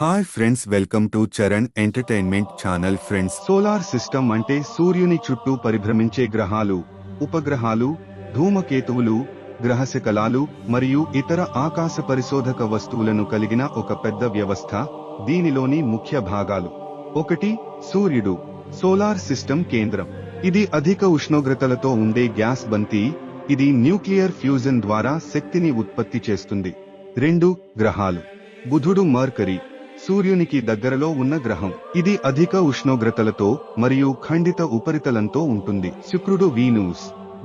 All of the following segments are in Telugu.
Hi friends, welcome to Charan entertainment channel. Friends, solar system అంటే సూర్యుని చుట్టూ పరిభ్రమించే గ్రహాలు, ఉపగ్రహాలు, ధూమకేతువులు, గ్రహశకలాలు మరియు ఇతర ఆకాశ పరిశోధక వస్తువులను కలిగిన ఒక పెద్ద వ్యవస్థ. దీనిలోని ముఖ్య భాగాలు: 1. సూర్యుడు, సోలార్ సిస్టమ్ కేంద్రం. ఇది అధిక ఉష్ణోగ్రతలతో ఉండే గ్యాస్ బంతి. ఇది న్యూక్లియర్ ఫ్యూజన్ ద్వారా శక్తిని ఉత్పత్తి చేస్తుంది. 2. గ్రహాలు. బుధుడు, మర్కరీ, సూర్యునికి దగ్గరలో ఉన్న గ్రహం. ఇది అధిక ఉష్ణోగ్రతలతో మరియు ఖండిత ఉపరితలంతో ఉంటుంది. శుక్రుడు, వీనస్,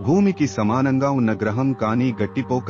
భూమికి సమానంగా ఉన్న గ్రహం కానీ గట్టిపోక,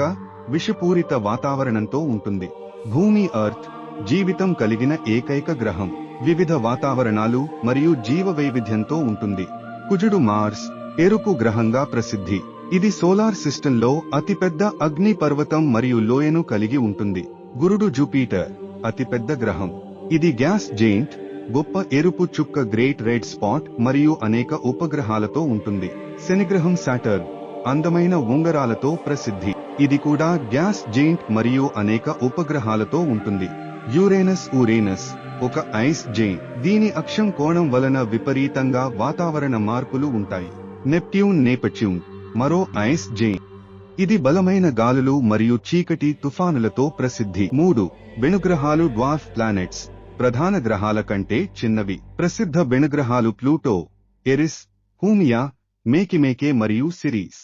విషపూరిత వాతావరణంతో ఉంటుంది. భూమి, ఎర్త్, జీవితం కలిగిన ఏకైక గ్రహం. వివిధ వాతావరణాలు మరియు జీవ వైవిధ్యంతో ఉంటుంది. కుజుడు, మార్స్, ఎరుపు గ్రహంగా ప్రసిద్ధి. ఇది సోలార్ సిస్టంలో అతిపెద్ద అగ్ని పర్వతం మరియు లోయను కలిగి ఉంటుంది. గురుడు, జూపిటర్, అతిపెద్ద గ్రహం. ఇది గ్యాస్ జెయింట్, గొప్ప ఎరుపు చుక్క, గ్రేట్ రెడ్ స్పాట్ మరియు అనేక ఉపగ్రహాలతో ఉంటుంది. శనిగ్రహం, సాటర్న్, అందమైన ఉంగరాలతో ప్రసిద్ధి. ఇది కూడా గ్యాస్ జెయింట్ మరియు అనేక ఉపగ్రహాలతో ఉంటుంది. యురేనస్, ఒక ఐస్ జెయింట్. దీని అక్షం కోణం వలన విపరీతంగా వాతావరణ మార్పులు ఉంటాయి. నెప్ట్యూన్, మరో ఐస్ జెయింట్. ఇది బలమైన గాలులు మరియు చీకటి తుఫానులతో ప్రసిద్ధి. 3. బెనుగ్రహాలు, డ్వార్ఫ్ ప్లానెట్స్, ప్రధాన గ్రహాల కంటే చిన్నవి. ప్రసిద్ధ బెనుగ్రహాలు ప్లూటో, ఎరిస్, హూమియా, మేకిమేకే మరియు సిరీస్.